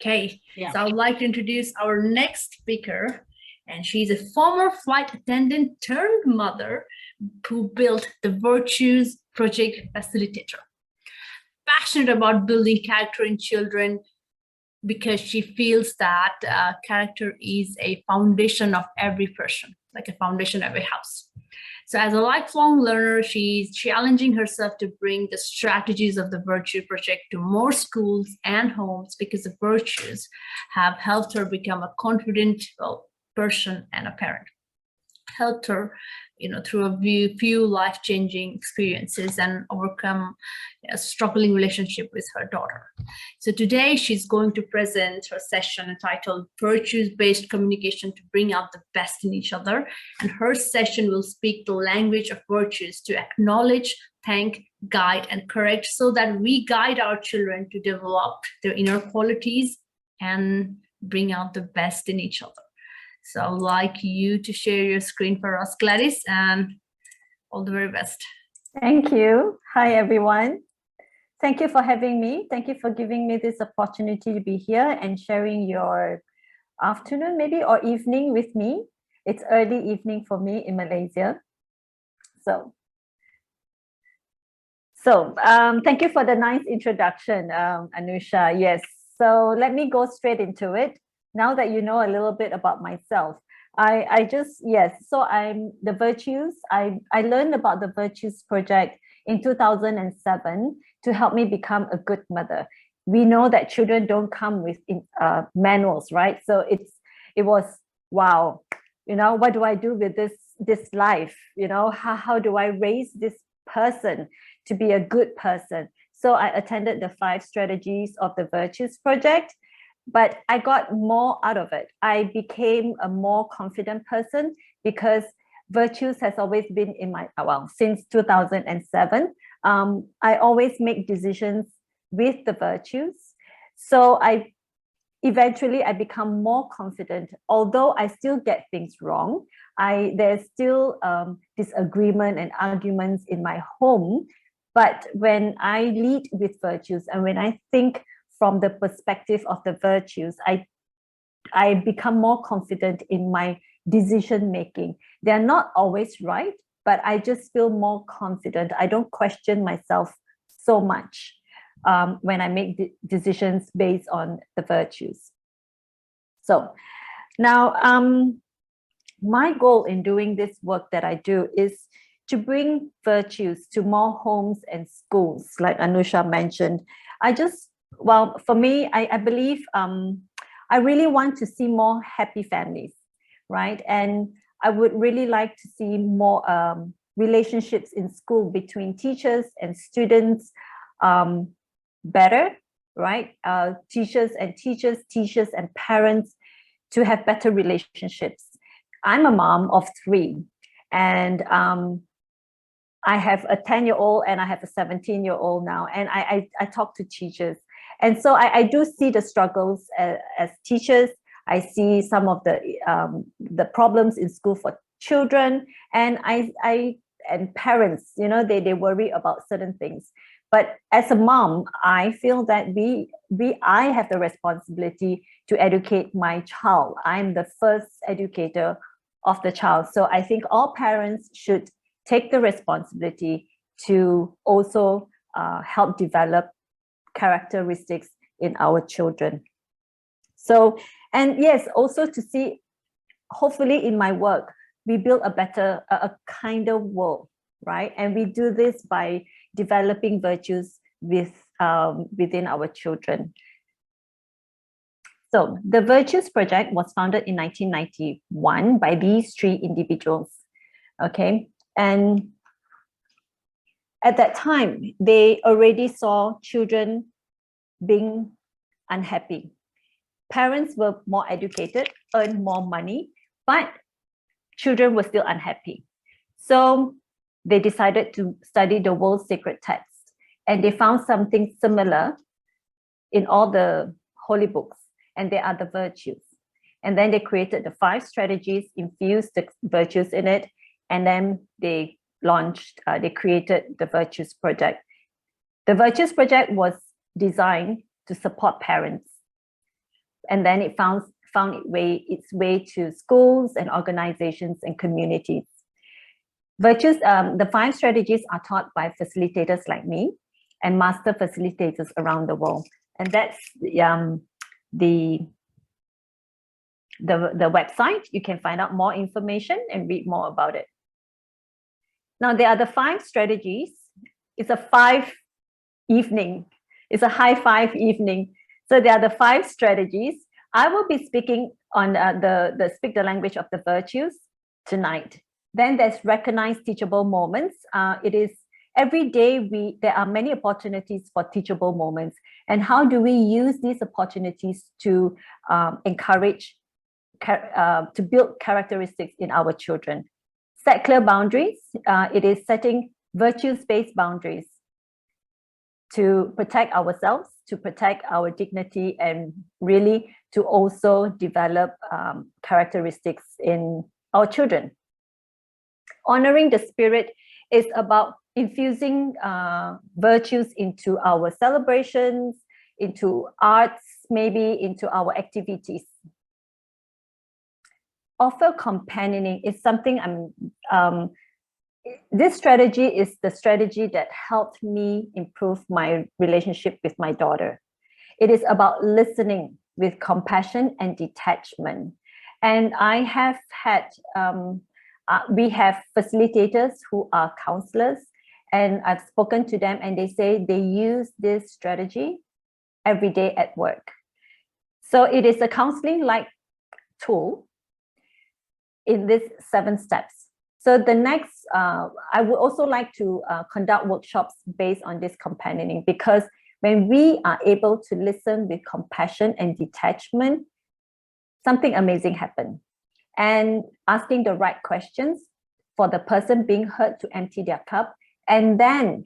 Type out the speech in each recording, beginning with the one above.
Okay, Yeah. so I would like to introduce our next speaker, and she's a former flight attendant turned mother who built the Virtues Project facilitator. Passionate about building character in children because she feels that character is a foundation of every person, like a foundation of every house. So as a lifelong learner, she's challenging herself to bring the strategies of the Virtue Project to more schools and homes because the virtues have helped her become a confident person and a parent. Helped her, through a few life-changing experiences and overcome a struggling relationship with her daughter. So today she's going to present her session entitled Virtues-Based Communication to Bring Out the Best in Each Other. And her session will speak the language of virtues to acknowledge, thank, guide, and correct so that we guide our children to develop their inner qualities and bring out the best in each other. So I'd like you to share your screen for us, Gladys, and all the very best. Thank you. Hi, everyone. Thank you for having me. Thank you for giving me this opportunity to be here and sharing your afternoon, maybe, or evening with me. It's early evening for me in Malaysia. So thank you for the nice introduction, Anusha. Yes, so let me go straight into it. Now that you know a little bit about myself, so I'm the virtues. I learned about the Virtues Project in 2007 to help me become a good mother. We know that children don't come with manuals, right? So it was, wow, what do I do with this life? How do I raise this person to be a good person? So I attended the 5 strategies of the Virtues Project. But I got more out of it. I became a more confident person because virtues has always been in my, since 2007. I always make decisions with the virtues. So eventually I become more confident, although I still get things wrong. There's still disagreement and arguments in my home. But when I lead with virtues and when I think from the perspective of the virtues, I become more confident in my decision making. They're not always right, but I just feel more confident. I don't question myself so much when I make decisions based on the virtues. So now, my goal in doing this work that I do is to bring virtues to more homes and schools, like Anusha mentioned. For me, I believe I really want to see more happy families, right? And I would really like to see more relationships in school between teachers and students better, right? Teachers and parents to have better relationships. I'm a mom of 3, and I have a 10-year-old and I have a 17-year-old now, and I talk to teachers. And so I do see the struggles as teachers. I see some of the problems in school for children, and and parents, they worry about certain things. But as a mom, I feel that I have the responsibility to educate my child. I'm the first educator of the child. So I think all parents should take the responsibility to also help develop characteristics in our children. So, and yes, also to see, hopefully in my work, we build a better, a kinder world, right? And we do this by developing virtues within our children. So the Virtues Project was founded in 1991 by these 3 individuals, okay? And at that time, they already saw children being unhappy. Parents were more educated, earned more money, but children were still unhappy. So they decided to study the world's sacred texts, and they found something similar in all the holy books, and they are the virtues. And then they created the 5 strategies, infused the virtues in it, and then they created the Virtues Project. The Virtues Project was designed to support parents And then it found its way to schools and organizations and communities. Virtues, the 5 strategies are taught by facilitators like me and master facilitators around the world. And that's the website. You can find out more information and read more about it. Now, there are the 5 strategies. It's a 5 evening. It's a high 5 evening. So there are the 5 strategies. I will be speaking on the speak the language of the virtues tonight. Then there's recognize teachable moments. It is every day there are many opportunities for teachable moments. And how do we use these opportunities to encourage, to build characteristics in our children? Set clear boundaries. It is setting virtues-based boundaries to protect ourselves, to protect our dignity, and really to also develop characteristics in our children. Honoring the spirit is about infusing virtues into our celebrations, into arts, maybe into our activities. Offer companioning is something this strategy is the strategy that helped me improve my relationship with my daughter. It is about listening with compassion and detachment. And I have had, we have facilitators who are counselors, and I've spoken to them and they say they use this strategy every day at work. So it is a counseling-like tool in these 7 steps. So the next, I would also like to conduct workshops based on this companioning, because when we are able to listen with compassion and detachment, something amazing happens. And asking the right questions for the person being heard to empty their cup, and then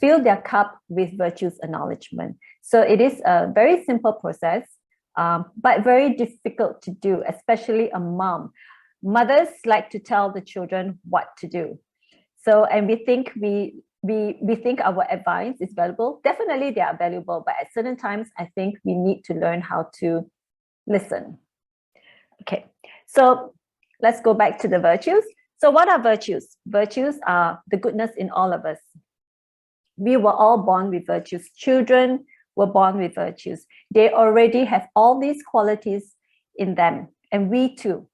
fill their cup with virtues acknowledgement. So it is a very simple process, but very difficult to do, especially a mom. Mothers like to tell the children what to do. So, and we think we think our advice is valuable. Definitely they are valuable, but at certain times, I think we need to learn how to listen. Okay, so let's go back to the virtues. So what are virtues? Virtues are the goodness in all of us. We were all born with virtues. Children were born with virtues. They already have all these qualities in them, and we too.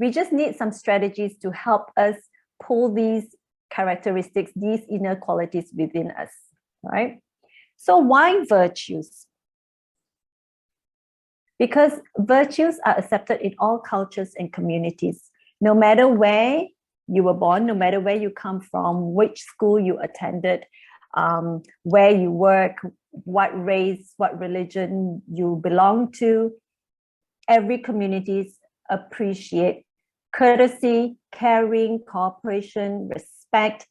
We just need some strategies to help us pull these characteristics, these inner qualities within us, right? So why virtues? Because virtues are accepted in all cultures and communities, no matter where you were born, no matter where you come from, which school you attended, where you work, what race, what religion you belong to. Every community appreciate courtesy, caring, cooperation, respect,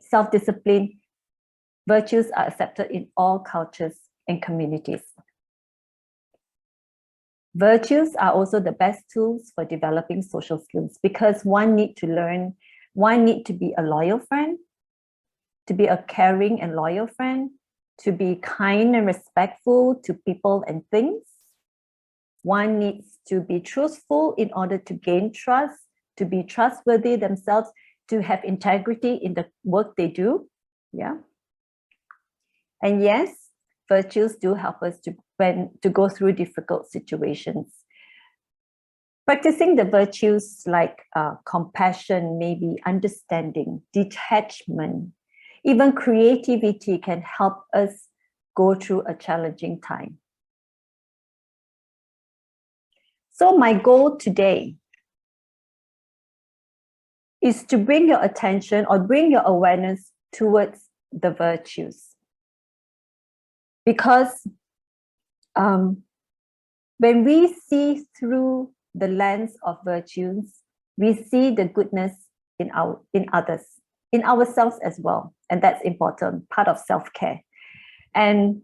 self-discipline. Virtues are accepted in all cultures and communities. Virtues are also the best tools for developing social skills, because one need to learn, one need to be a loyal friend, to be a caring and loyal friend, to be kind and respectful to people and things. One needs to be truthful in order to gain trust, to be trustworthy themselves, to have integrity in the work they do. Yeah. And yes, virtues do help us to go through difficult situations. Practicing the virtues like compassion, maybe understanding, detachment, even creativity can help us go through a challenging time. So my goal today is to bring your attention or bring your awareness towards the virtues. Because when we see through the lens of virtues, we see the goodness in others, in ourselves as well. And that's important, part of self-care. And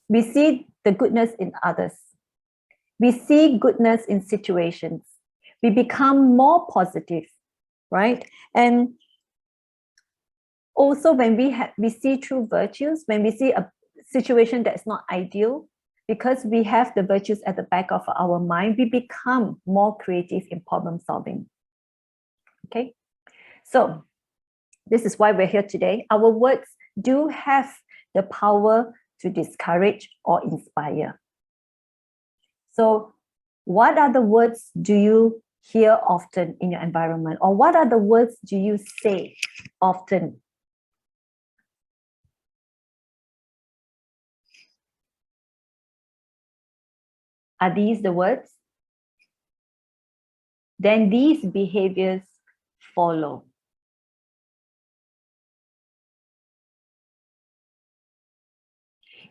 we see the goodness in others. We see goodness in situations. We become more positive, right? And also when we see true virtues, when we see a situation that is not ideal, because we have the virtues at the back of our mind, we become more creative in problem solving. Okay, so this is why we're here today. Our words do have the power to discourage or inspire. So what are the words do you hear often in your environment? Or what are the words do you say often? Are these the words? Then these behaviors follow.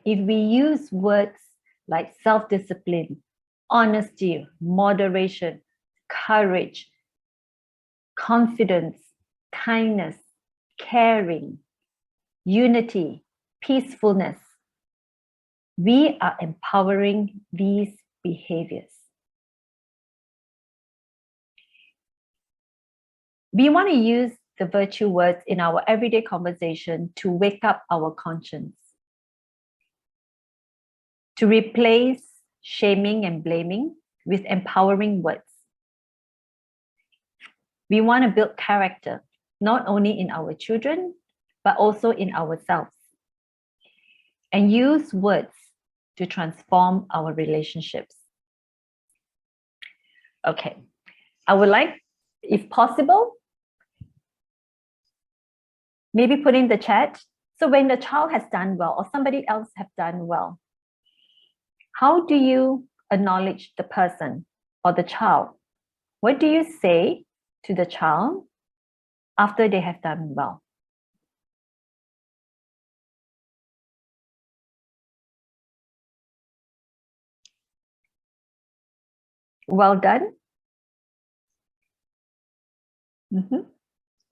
If we use words like self-discipline, honesty, moderation, courage, confidence, kindness, caring, unity, peacefulness, we are empowering these behaviors. We want to use the virtue words in our everyday conversation to wake up our conscience, to replace shaming and blaming with empowering words. We want to build character, not only in our children, but also in ourselves, and use words to transform our relationships. Okay, I would like, if possible, maybe put in the chat. So when the child has done well or somebody else have done well, how do you acknowledge the person or the child? What do you say to the child after they have done well? Well done.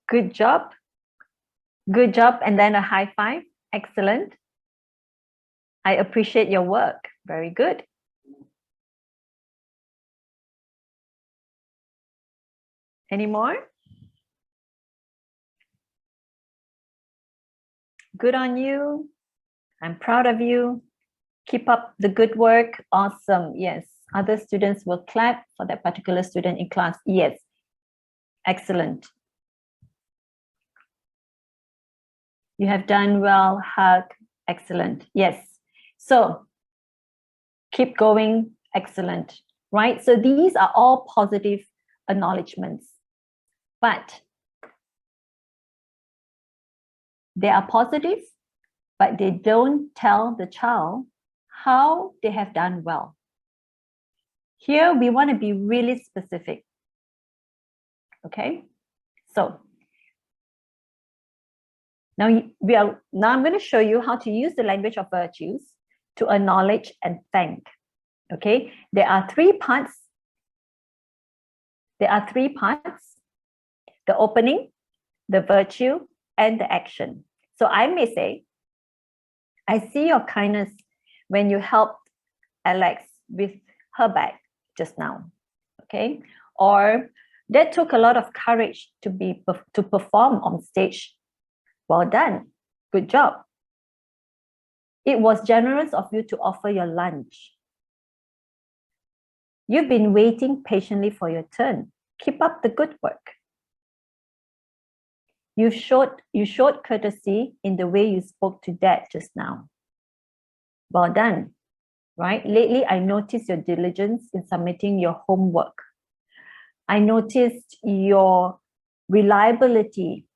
Good job. Good job. And then a high five. Excellent. I appreciate your work. Very good. Any more? Good on you. I'm proud of you. Keep up the good work. Awesome. Yes. Other students will clap for that particular student in class. Yes. Excellent. You have done well. Hug. Excellent. Yes. So keep going. Excellent. Right? So these are all positive acknowledgements. But they are positive, but they don't tell the child how they have done well. Here, we want to be really specific. Okay? So now I'm going to show you how to use the language of virtues to acknowledge and thank. Okay? There are three parts. The opening, the virtue, and the action. So I may say, I see your kindness when you helped Alex with her bag just now. Okay? Or that took a lot of courage to perform on stage. Well done. Good job. It was generous of you to offer your lunch. You've been waiting patiently for your turn. Keep up the good work. You showed courtesy in the way you spoke to Dad just now. Well done, right? Lately, I noticed your diligence in submitting your homework. I noticed your reliability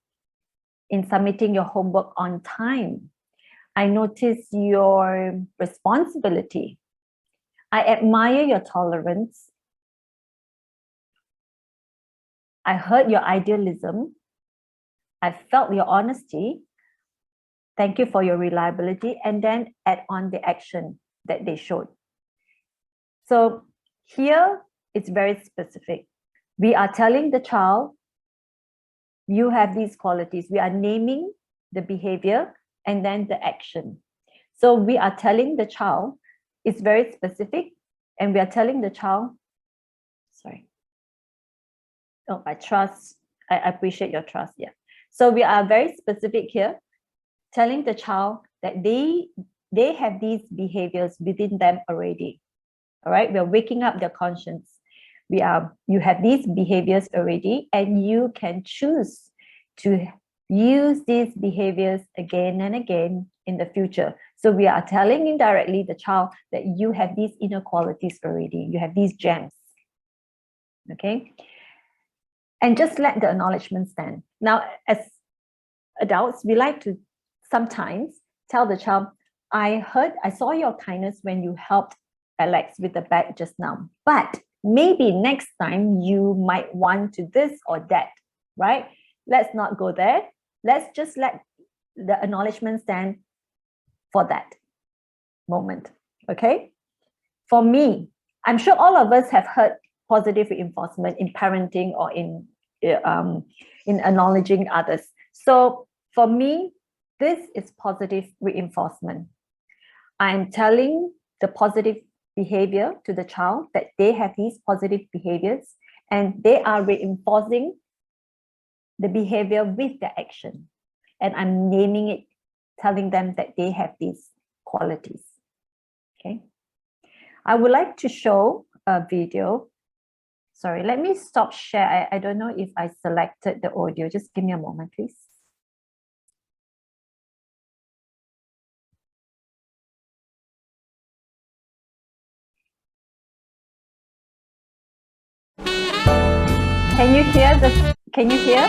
in submitting your homework on time. I noticed your responsibility. I admire your tolerance. I heard your idealism. I felt your honesty. Thank you for your reliability. And then add on the action that they showed. So here, it's very specific. We are telling the child, you have these qualities. We are naming the behavior and then the action. So we are telling the child, it's very specific, and we are telling the child, I appreciate your trust. Yeah. So we are very specific here, telling the child that they they have these behaviors within them already. All right, we're waking up their conscience. You have these behaviors already, and you can choose to use these behaviors again and again in the future. So we are telling indirectly the child that you have these inner qualities already. You have these gems. Okay. And just let the acknowledgement stand. Now, as adults, we like to sometimes tell the child, I saw your kindness when you helped Alex with the bag just now, but maybe next time you might want to this or that, right? Let's not go there. Let's just let the acknowledgement stand for that moment, okay? For me, I'm sure all of us have heard positive reinforcement in parenting or in acknowledging others. So for me, this is positive reinforcement. I'm telling the positive behavior to the child that they have these positive behaviors, and they are reinforcing the behavior with the action. And I'm naming it, telling them that they have these qualities. Okay. I would like to show a video. Sorry, let me stop share. I don't know if I selected the audio. Just give me a moment, please. Can you hear this? Can you hear?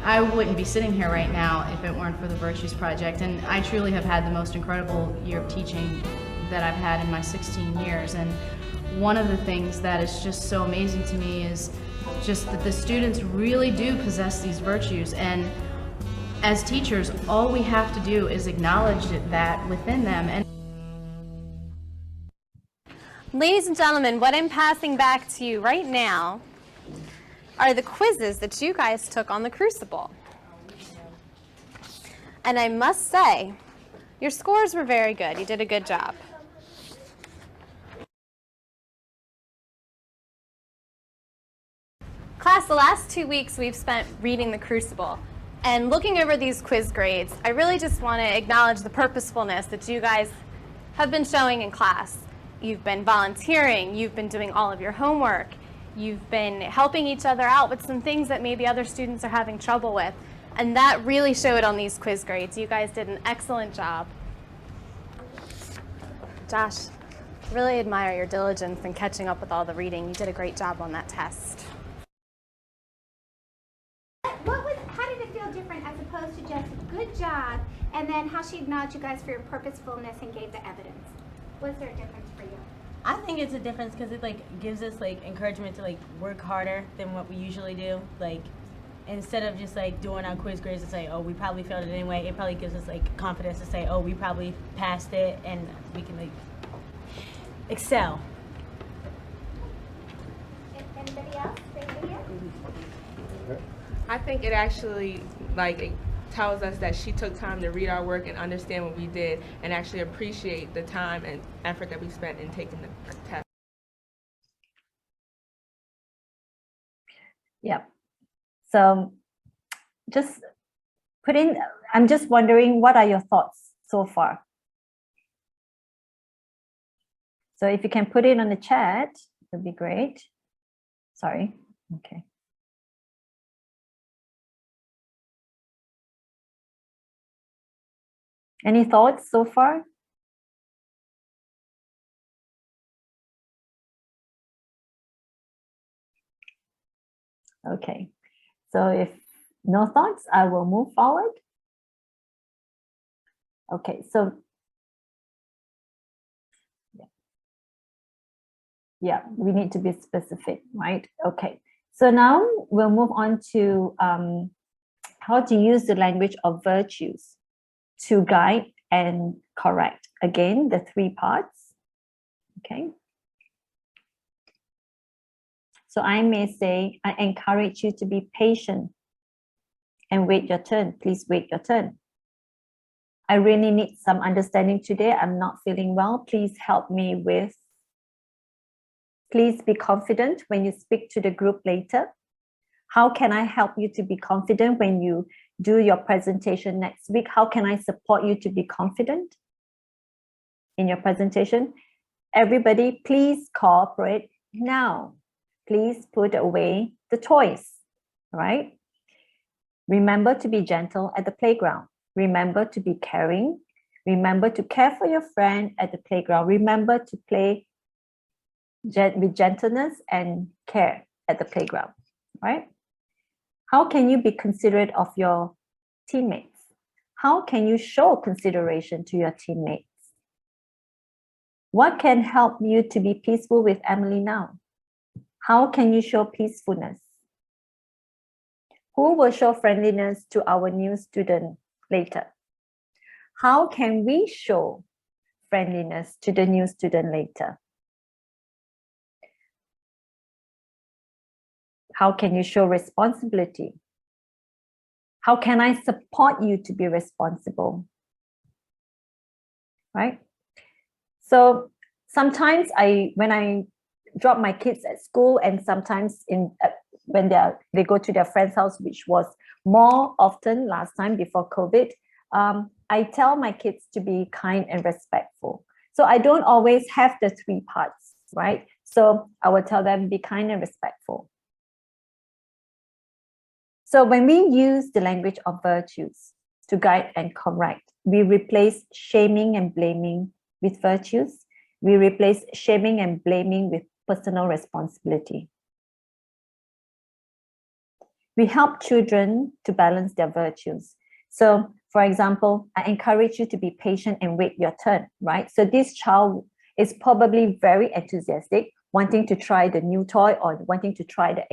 I wouldn't be sitting here right now if it weren't for the Virtues Project, and I truly have had the most incredible year of teaching that I've had in my 16 years. And one of the things that is just so amazing to me is just that the students really do possess these virtues, and as teachers, all we have to do is acknowledge that within them. And ladies and gentlemen, what I'm passing back to you right now are the quizzes that you guys took on the Crucible. And I must say, your scores were very good. You did a good job. Class, the last 2 weeks we've spent reading the Crucible. And looking over these quiz grades, I really just want to acknowledge the purposefulness that you guys have been showing in class. You've been volunteering, you've been doing all of your homework, you've been helping each other out with some things that maybe other students are having trouble with. And that really showed on these quiz grades. You guys did an excellent job. Josh, really admire your diligence in catching up with all the reading. You did a great job on that test. How did it feel different as opposed to just good job, and then how she acknowledged you guys for your purposefulness and gave the evidence? Was there a difference for you? I think it's a difference because it gives us encouragement to work harder than what we usually do. Instead of just doing our quiz grades and say, oh, we probably failed it anyway, it probably gives us confidence to say, oh, we probably passed it, and we can excel. Anybody else? I think it actually it tells us that she took time to read our work and understand what we did and actually appreciate the time and effort that we spent in taking the test. Yeah. So just I'm just wondering, what are your thoughts so far? So if you can put it on the chat, it would be great. Sorry. Okay. Any thoughts so far? Okay, so if no thoughts, I will move forward. Okay, so yeah, we need to be specific, right? Okay, so now we'll move on to how to use the language of virtues to guide and correct. Again, the 3 parts. Okay. So I may say, I encourage you to be patient and wait your turn. Please wait your turn. I really need some understanding today. I'm not feeling well. Please help me with. Please be confident when you speak to the group later. How can I help you to be confident when you do your presentation next week? How can I support you to be confident in your presentation? Everybody, please cooperate now. Please put away the toys, right? Remember to be gentle at the playground. Remember to be caring. Remember to care for your friend at the playground. Remember to play with gentleness and care at the playground, right? How can you be considerate of your teammates? How can you show consideration to your teammates? What can help you to be peaceful with Emily now? How can you show peacefulness? Who will show friendliness to our new student later? How can we show friendliness to the new student later? How can you show responsibility? How can I support you to be responsible? Right? So sometimes when I drop my kids at school, and sometimes when they go to their friend's house, which was more often last time before COVID, I tell my kids to be kind and respectful. So I don't always have the 3 parts, right? So I will tell them, be kind and respectful. So when we use the language of virtues to guide and correct, we replace shaming and blaming with virtues. We replace shaming and blaming with personal responsibility. We help children to balance their virtues. So, for example, I encourage you to be patient and wait your turn, right? So this child is probably very enthusiastic, wanting to try the new toy or wanting to try to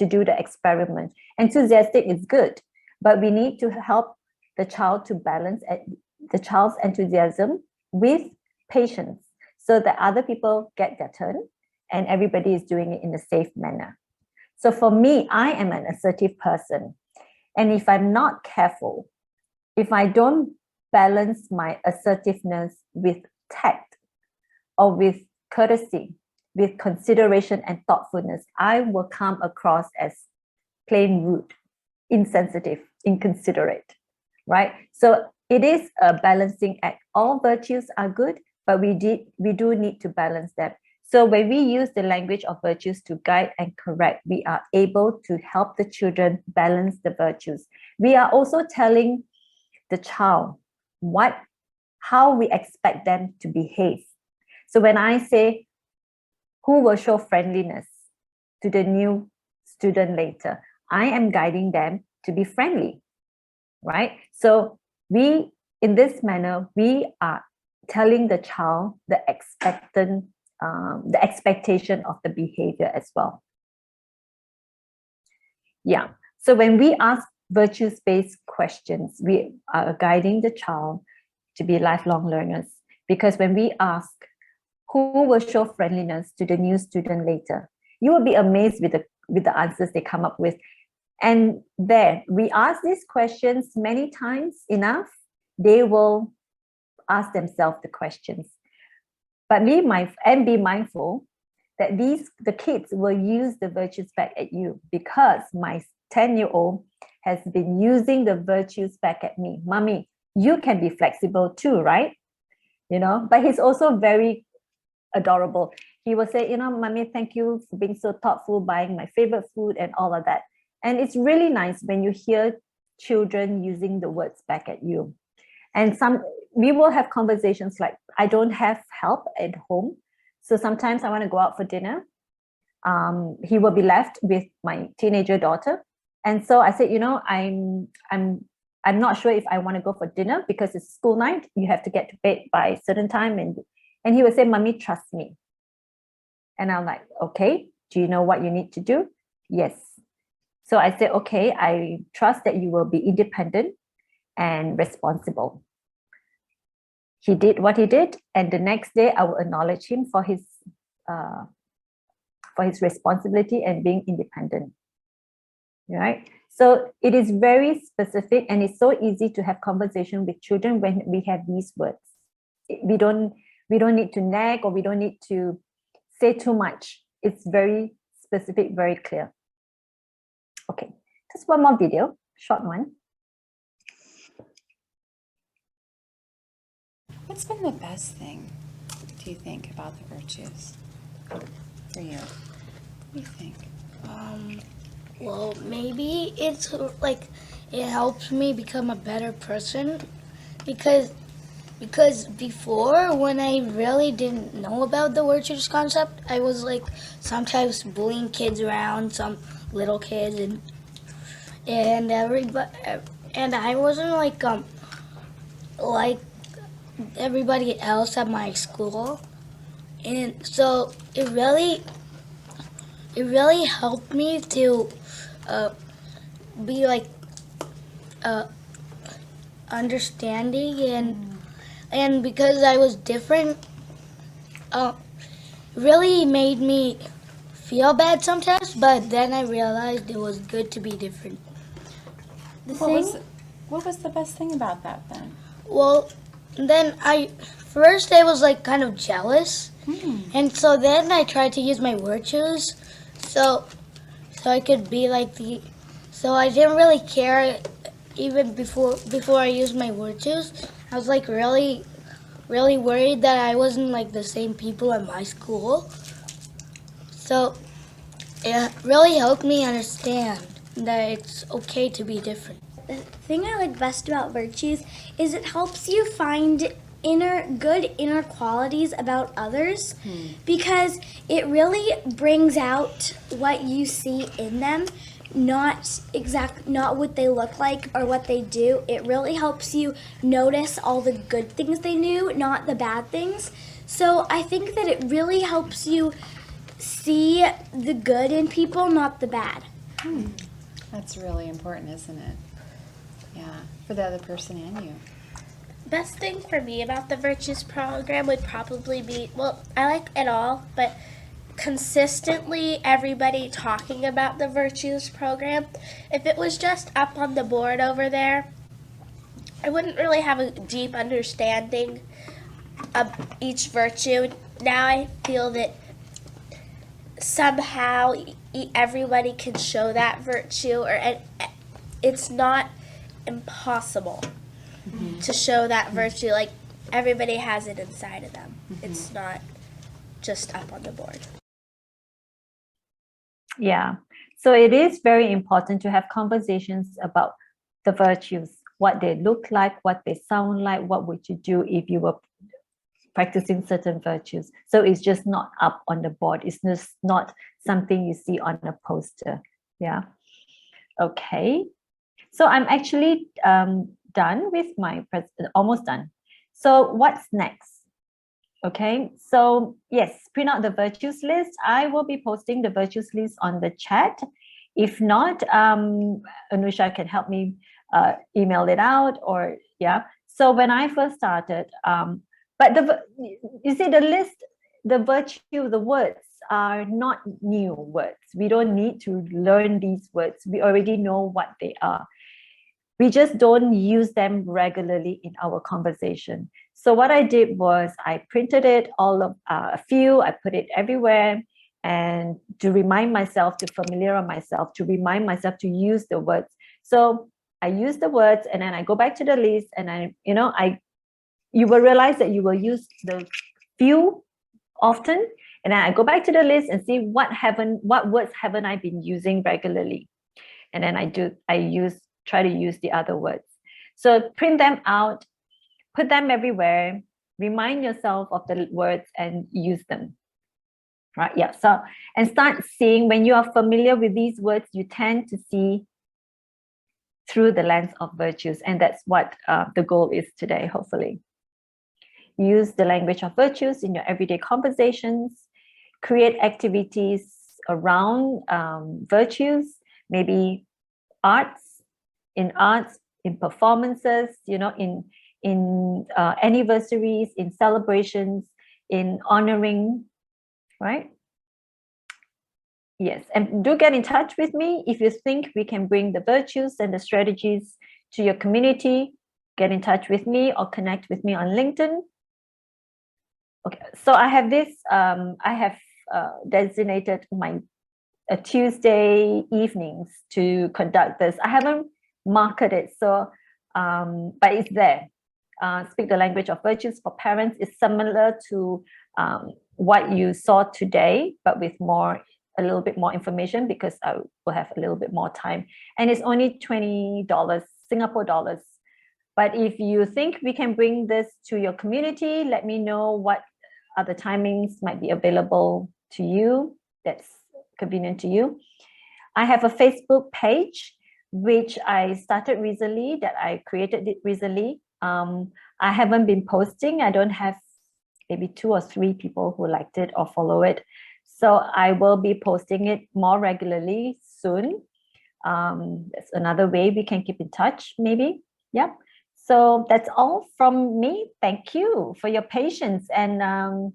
do the experiment. Enthusiastic is good, but we need to help the child to balance the child's enthusiasm with patience so that other people get their turn and everybody is doing it in a safe manner. So for me, I am an assertive person. And if I'm not careful, if I don't balance my assertiveness with tact or with courtesy, with consideration and thoughtfulness, I will come across as plain rude, insensitive, inconsiderate, right? So it is a balancing act. All virtues are good, but we do need to balance them. So when we use the language of virtues to guide and correct, we are able to help the children balance the virtues. We are also telling the child how we expect them to behave. So when I say, who will show friendliness to the new student later, I am guiding them to be friendly, right? So in this manner, we are telling the child the expectation of the behavior as well. Yeah, so when we ask virtues-based questions, we are guiding the child to be lifelong learners, because when we ask, who will show friendliness to the new student later, you will be amazed with the answers they come up with. And there, we ask these questions many times enough, they will ask themselves the questions. But be mindful that the kids will use the virtues back at you, because my 10-year-old has been using the virtues back at me. Mommy, you can be flexible too, right? But he's also very adorable. He will say, Mommy, thank you for being so thoughtful, buying my favorite food and all of that. And it's really nice when you hear children using the words back at you. And we will have conversations like, I don't have help at home, so sometimes I want to go out for dinner. He will be left with my teenager daughter. And so I said, I'm not sure if I want to go for dinner because it's school night. You have to get to bed by a certain time. And he would say, Mommy, trust me. And I'm like, okay, do you know what you need to do? Yes. So I said, okay, I trust that you will be independent and responsible. He did what he did. And the next day I will acknowledge him for his responsibility and being independent. Right? So it is very specific, and it's so easy to have conversation with children when we have these words. We don't need to nag, or we don't need to say too much. It's very specific, very clear. Okay, just one more video, short one. What's been the best thing, do you think, about the virtues for you? What do you think? Well, maybe it's like it helps me become a better person because before, when I really didn't know about the virtues concept, I was like sometimes bullying kids around, some little kids, and everybody, and I wasn't like everybody else at my school, and so it really helped me to be like understanding and because I was different, really made me feel bad sometimes. But then I realized it was good to be different. What was the best thing about that then? Well, then first I was like kind of jealous, and so then I tried to use my virtues, so I could be like so I didn't really care even before I used my virtues. I was like really worried that I wasn't like the same people at my school. So it really helped me understand that it's okay to be different. The thing I like best about virtues is it helps you find good inner qualities about others because it really brings out what you see in them, not what they look like or what they do. It really helps you notice all the good things they do, not the bad things. So I think that it really helps you see the good in people, not the bad. That's really important, isn't it? Yeah, for the other person and you. Best thing for me about the virtues program would probably be, well, I like it all, but consistently everybody talking about the virtues program. If it was just up on the board over there, I wouldn't really have a deep understanding of each virtue. Now I feel that somehow everybody can show that virtue, or it's not impossible to show that virtue. Like, everybody has it inside of them. It's not just up on the board. Yeah, so it is very important to have conversations about the virtues, what they look like, what they sound like, what would you do if you were practicing certain virtues. So it's just not up on the board. It's just not something you see on a poster. Yeah. Okay. So I'm actually done with my almost done. So what's next? Okay, so yes, print out the virtues list. I will be posting the virtues list on the chat. If not, Anusha can help me email it out, or yeah. So when I first started, but you see the list, the virtue, the words are not new words. We don't need to learn these words. We already know what they are. We just don't use them regularly in our conversation. So what I did was I printed it, all of a few, I put it everywhere, and to remind myself, to familiarize myself, to remind myself to use the words. So I use the words, and then I go back to the list, and you will realize that you will use the few often, and then I go back to the list and see what words haven't I been using regularly, and then I try to use the other words. So print them out, put them everywhere, remind yourself of the words and use them. Right? Yeah. So, and start seeing, when you are familiar with these words, you tend to see through the lens of virtues. And that's what the goal is today, hopefully. Use the language of virtues in your everyday conversations, create activities around virtues, maybe in performances, in anniversaries, in celebrations, in honoring, right? Yes, and do get in touch with me if you think we can bring the virtues and the strategies to your community. Get in touch with me or connect with me on LinkedIn. Okay, so I have this, I have designated my Tuesday evenings to conduct this. I haven't marked it, so but it's there. Speak the language of virtues for parents is similar to what you saw today, but with a little bit more information, because I will have a little bit more time. And it's only $20 Singapore dollars. But if you think we can bring this to your community, let me know what other timings might be available to you that's convenient to you. I have a Facebook page, which I started recently, that I created it recently. I haven't been posting. I don't have maybe 2 or 3 people who liked it or follow it. So I will be posting it more regularly soon. That's another way we can keep in touch, maybe. Yeah. So that's all from me. Thank you for your patience and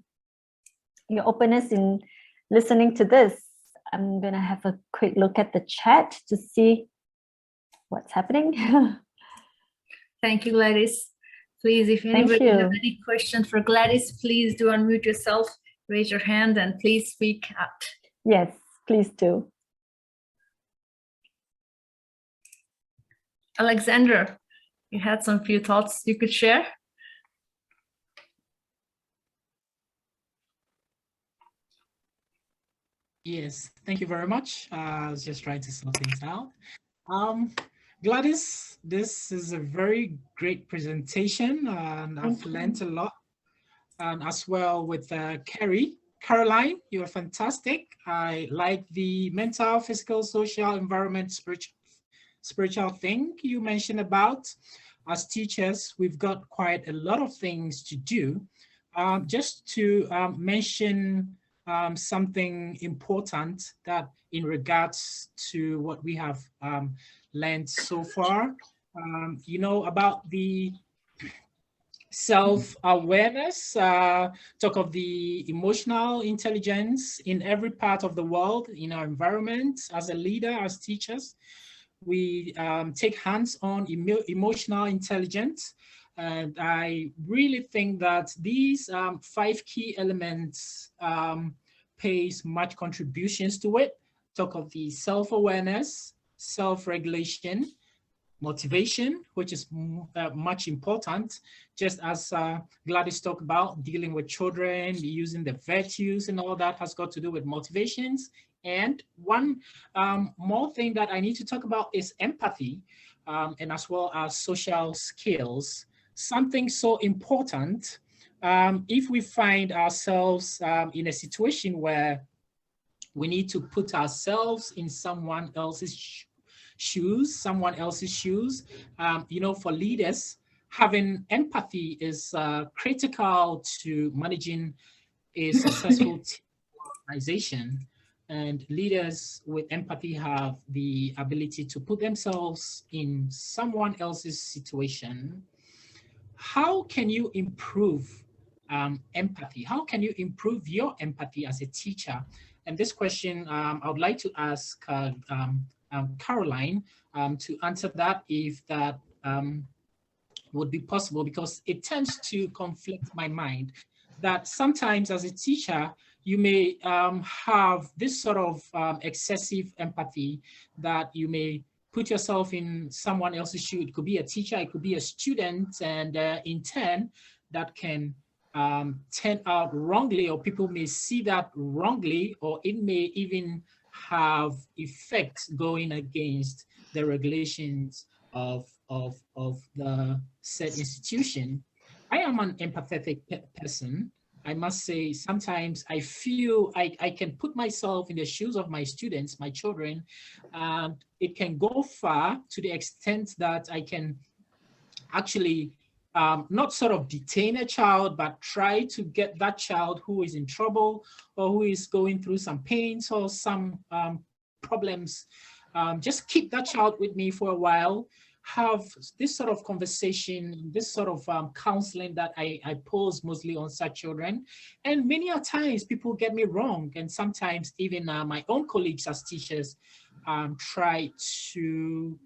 your openness in listening to this. I'm going to have a quick look at the chat to see what's happening. Thank you, Gladys. Please, if anybody has any questions for Gladys, please do unmute yourself, raise your hand, and please speak out. Yes, please do. Alexander, you had some few thoughts you could share? Yes, thank you very much. I was just trying to sort things out. Gladys, this is a very great presentation, and I've learned a lot. And as well with Caroline, you're fantastic. I like the mental, physical, social, environment, spiritual thing you mentioned about. As teachers, we've got quite a lot of things to do. Just to mention something important that in regards to what we have learned so far, you know, about the self-awareness, talk of the emotional intelligence in every part of the world, in our environment, as a leader, as teachers. We take hands-on emotional intelligence. And I really think that these 5 key elements pays much contributions to it. Talk of the self-awareness, self-regulation, motivation, which is much important, just as Gladys talked about, dealing with children, using the virtues and all that has got to do with motivations. And one more thing that I need to talk about is empathy, and as well as social skills. Something so important, if we find ourselves in a situation where we need to put ourselves in someone else's shoes, you know, for leaders, having empathy is critical to managing a successful organization. And leaders with empathy have the ability to put themselves in someone else's situation. How can you improve empathy? How can you improve your empathy as a teacher? And this question I would like to ask Caroline to answer that, if that would be possible, because it tends to conflict my mind that sometimes as a teacher, you may have this sort of excessive empathy that you may put yourself in someone else's shoe. It could be a teacher, it could be a student, and in turn, that can turn out wrongly, or people may see that wrongly, or it may even have effects going against the regulations of the said institution. I am an empathetic person. I must say, sometimes I feel I can put myself in the shoes of my students, my children, and it can go far to the extent that I can actually not sort of detain a child, but try to get that child who is in trouble or who is going through some pains or some problems, just keep that child with me for a while, have this sort of conversation, this sort of counseling that I pose mostly on such children. And many a times people get me wrong. And sometimes even my own colleagues as teachers try to,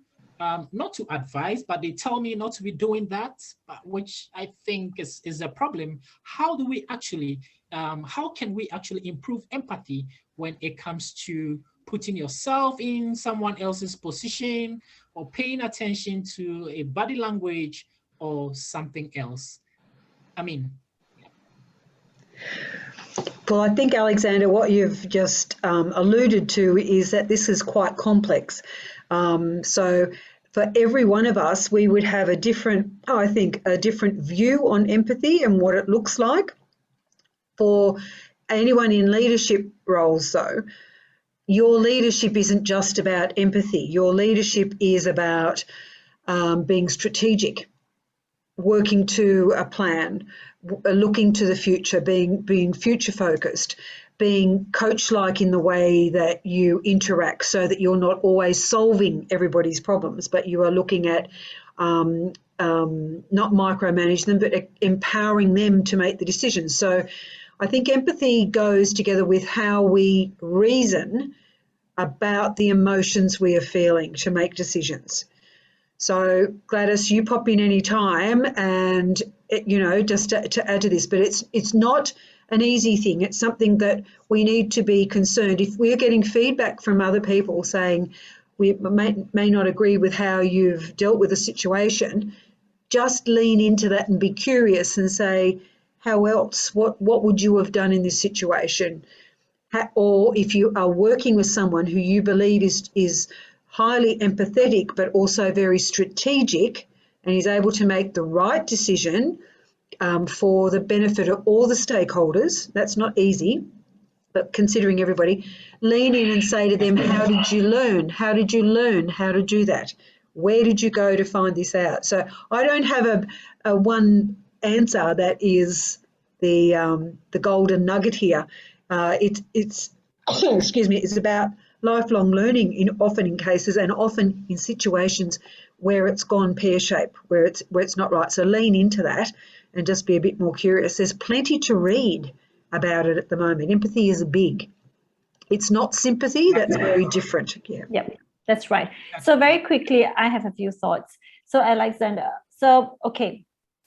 not to advise, but they tell me not to be doing that, which I think is a problem. How do we actually, how can we actually improve empathy when it comes to putting yourself in someone else's position, or paying attention to a body language or something else. I mean, well, I think, Alexander, what you've just alluded to is that this is quite complex. So for every one of us, we would have a different, I think, a different view on empathy and what it looks like. For anyone in leadership roles, though, your leadership isn't just about empathy. Your leadership is about being strategic, working to a plan, looking to the future, being future focused, being coach-like in the way that you interact, so that you're not always solving everybody's problems, but you are looking at not micromanage them, but empowering them to make the decisions. So I think empathy goes together with how we reason about the emotions we are feeling to make decisions. So Gladys, you pop in any time, and just to add to this, but it's not an easy thing. It's something that we need to be concerned. If we're getting feedback from other people saying we may not agree with how you've dealt with a situation, just lean into that and be curious and say, how else? What would you have done in this situation? Or if you are working with someone who you believe is highly empathetic but also very strategic and is able to make the right decision for the benefit of all the stakeholders, that's not easy, but considering everybody, lean in and say to them, how did you learn? How did you learn how to do that? Where did you go to find this out? So I don't have a one answer that is the golden nugget here. It's excuse me, it's about lifelong learning often in cases, and often in situations where it's gone pear-shaped, where it's not right. So lean into that and just be a bit more curious. There's plenty to read about it at the moment. Empathy is big. It's not sympathy. That's very different. Yeah. Yep, that's right. So very quickly, I have a few thoughts. So Alexander, so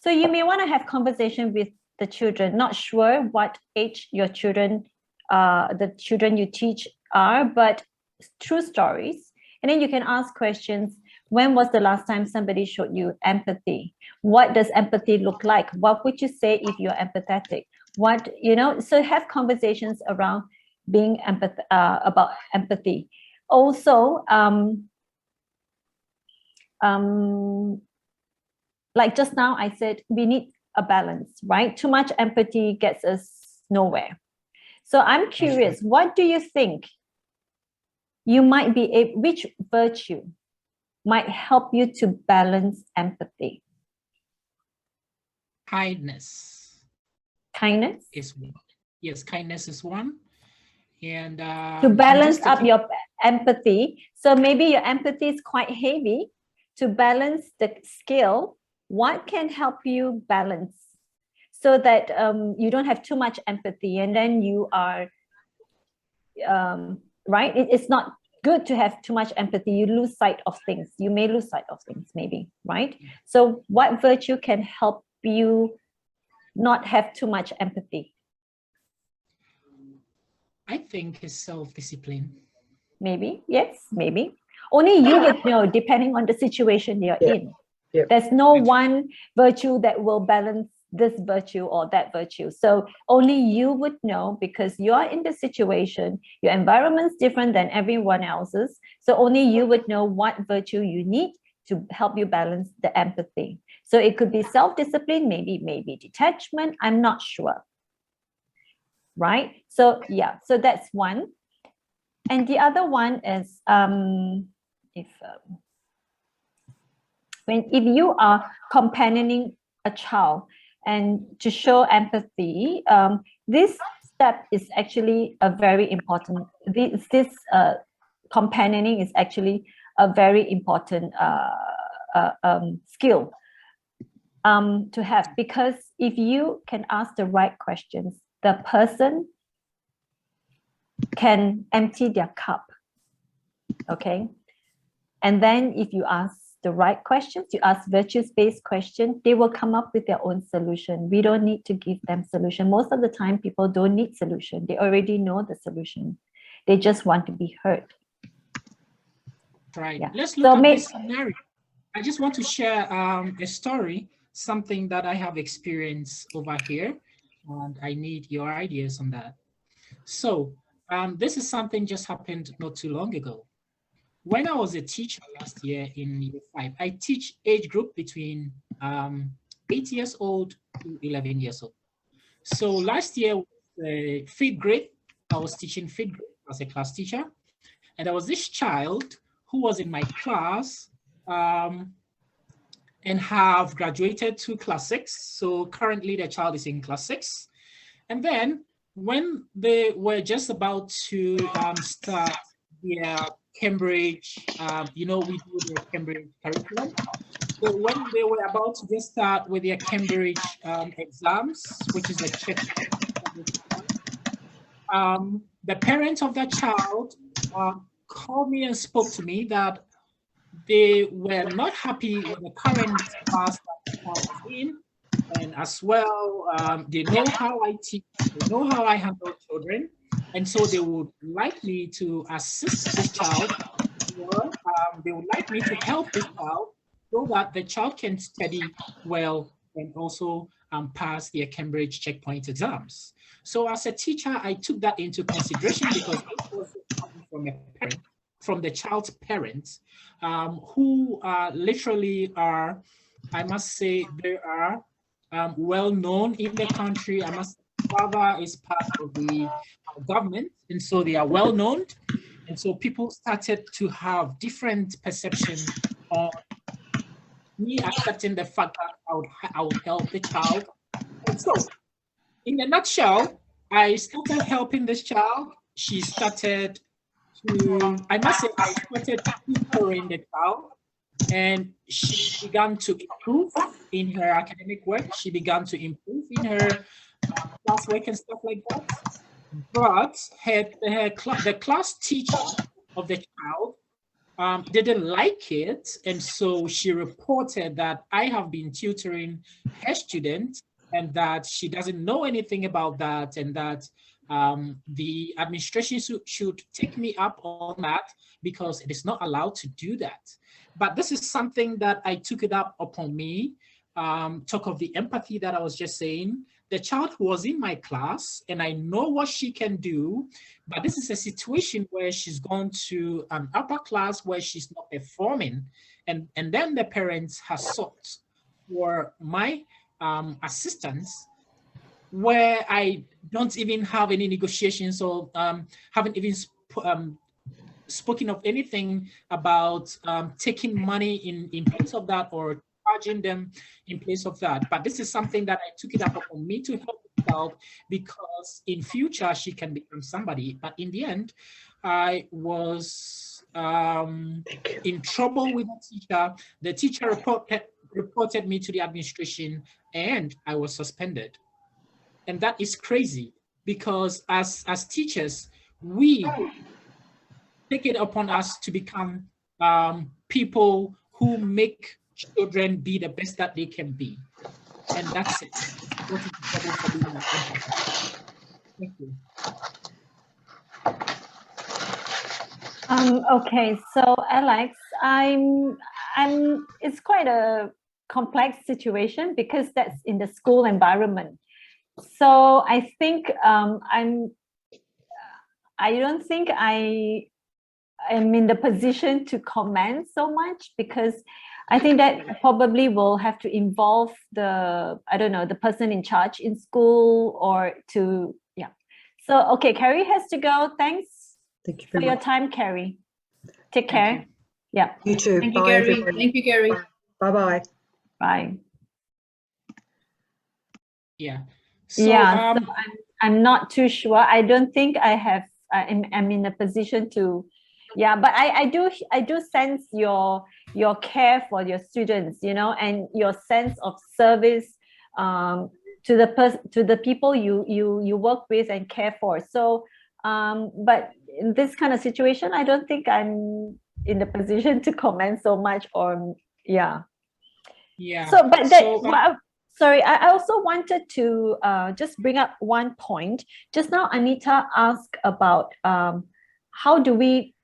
you may want to have conversation with the children. Not sure what age your children, the children you teach are, but true stories. And then you can ask questions. When was the last time somebody showed you empathy? What does empathy look like? What would you say if you're empathetic? So have conversations around being about empathy. Also, like just now I said, we need a balance, right? Too much empathy gets us nowhere. So I'm curious, what do you think you might be which virtue might help you to balance empathy? Kindness. Kindness? Is one. Yes, kindness is one. And to balance up your empathy. So maybe your empathy is quite heavy. To balance the scale, what can help you balance so that you don't have too much empathy, and then you are, right? It's not good to have too much empathy. You lose sight of things. You may lose sight of things, maybe, right? So what virtue can help you not have too much empathy? I think it's self-discipline. Maybe, yes, maybe. Only you would know, depending on the situation you're in. Yep. There's no one virtue that will balance this virtue or that virtue. So only you would know, because you're in the situation, your environment's different than everyone else's. So only you would know what virtue you need to help you balance the empathy. So it could be self-discipline, maybe detachment, I'm not sure. Right? So yeah, so that's one. And the other one is if you are companioning a child and to show empathy, this step is actually a very important, this companioning is actually a very important skill to have, because if you can ask the right questions, the person can empty their cup, okay? And then if you ask the right questions, you ask virtues-based questions, they will come up with their own solution. We don't need to give them solution. Most of the time, people don't need solution. They already know the solution. They just want to be heard. Right. Yeah. Let's look at this scenario. I just want to share a story, something that I have experienced over here, and I need your ideas on that. So this is something just happened not too long ago. When I was a teacher last year in year 5, I teach age group between 8 years old to 11 years old. So last year, 5th grade, I was teaching 5th grade as a class teacher. And there was this child who was in my class and have graduated to class 6. So currently the child is in class 6. And then when they were just about to start their Cambridge, we do the Cambridge curriculum. So when they were about to just start with their Cambridge exams, which is a check, the parents of that child called me and spoke to me that they were not happy with the current class that the child was in, and as well, they know how I teach, they know how I handle children, and so they would like me to assist this child, or they would like me to help this child so that the child can study well and also pass their Cambridge checkpoint exams. So as a teacher, I took that into consideration because it was coming from a parent, from the child's parents, who literally are, I must say, they are well known in the country. I must say, father is part of the government, and so they are well known. And so people started to have different perceptions on me accepting the fact that I would help the child. And so, in a nutshell, I started helping this child. She started to, I must say, I started tutoring the child, and she began to improve in her academic work. She began to improve in her classwork and stuff like that. But the class teacher of the child didn't like it, and so she reported that I have been tutoring her student and that she doesn't know anything about that, and that the administration should take me up on that because it is not allowed to do that. But this is something that I took it up upon me, talk of the empathy that I was just saying. The child who was in my class, and I know what she can do, but this is a situation where she's gone to an upper class where she's not performing, and then the parents have sought for my assistance, where I don't even have any negotiations, or haven't even spoken of anything about taking money in place of that, or charging them in place of that. But this is something that I took it up upon me to help the child, because in future she can become somebody. But in the end, I was in trouble with the teacher. The teacher reported me to the administration, and I was suspended. And that is crazy, because as teachers, we take it upon us to become people who make children be the best that they can be. And that's it. Thank you. Okay, so Alex, it's quite a complex situation because that's in the school environment. So I think I don't think I am in the position to comment so much, because I think that probably will have to involve the person in charge in school, or to, yeah. So, okay, Carrie has to go. Thanks for your time, Carrie. Take care. Yeah. You too. Thank Bye, you, Gary. everybody. Thank you, Gary. Bye-bye. Bye. Yeah. So, yeah, so I'm not too sure. I don't think I have, I'm in a position to, yeah, but I do sense your care for your students, and your sense of service to the people you work with and care for. So, but in this kind of situation, I don't think I'm in the position to comment so much on, yeah. Yeah. So, but that, sorry, I also wanted to just bring up one point. Just now, Anita asked about how do we,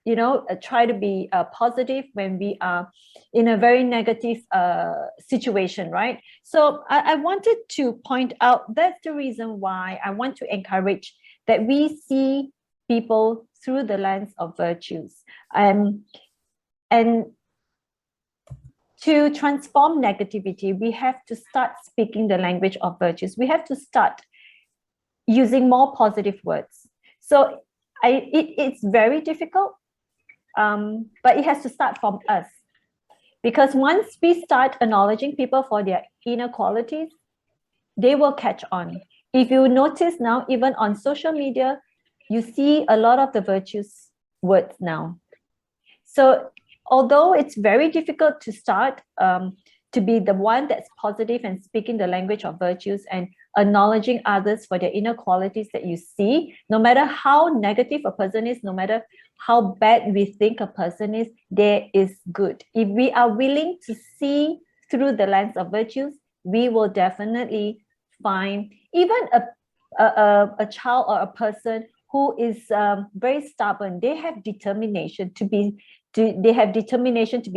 try to be positive when we are in a very negative situation, right? So I wanted to point out that's the reason why I want to encourage that we see people through the lens of virtues. And to transform negativity, we have to start speaking the language of virtues. We have to start using more positive words. So it's very difficult, but it has to start from us. Because once we start acknowledging people for their inner qualities, they will catch on. If you notice now, even on social media, you see a lot of the virtues words now. So although it's very difficult to start to be the one that's positive and speaking the language of virtues and acknowledging others for their inner qualities that you see, no matter how negative a person is, no matter how bad we think a person is, there is good. If we are willing to see through the lens of virtues, we will definitely find even a child or a person who is very stubborn. They have determination to be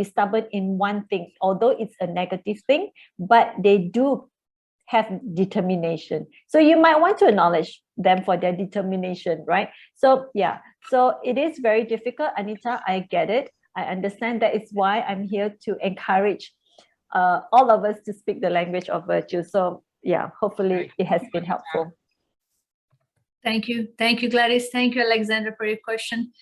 stubborn in one thing, although it's a negative thing, but they do have determination. So you might want to acknowledge them for their determination, right? So yeah, so it is very difficult, Anita, I get it. I understand. That is why I'm here to encourage all of us to speak the language of virtue. So yeah, hopefully it has been helpful. Thank you. Thank you, Gladys. Thank you, Alexander, for your question.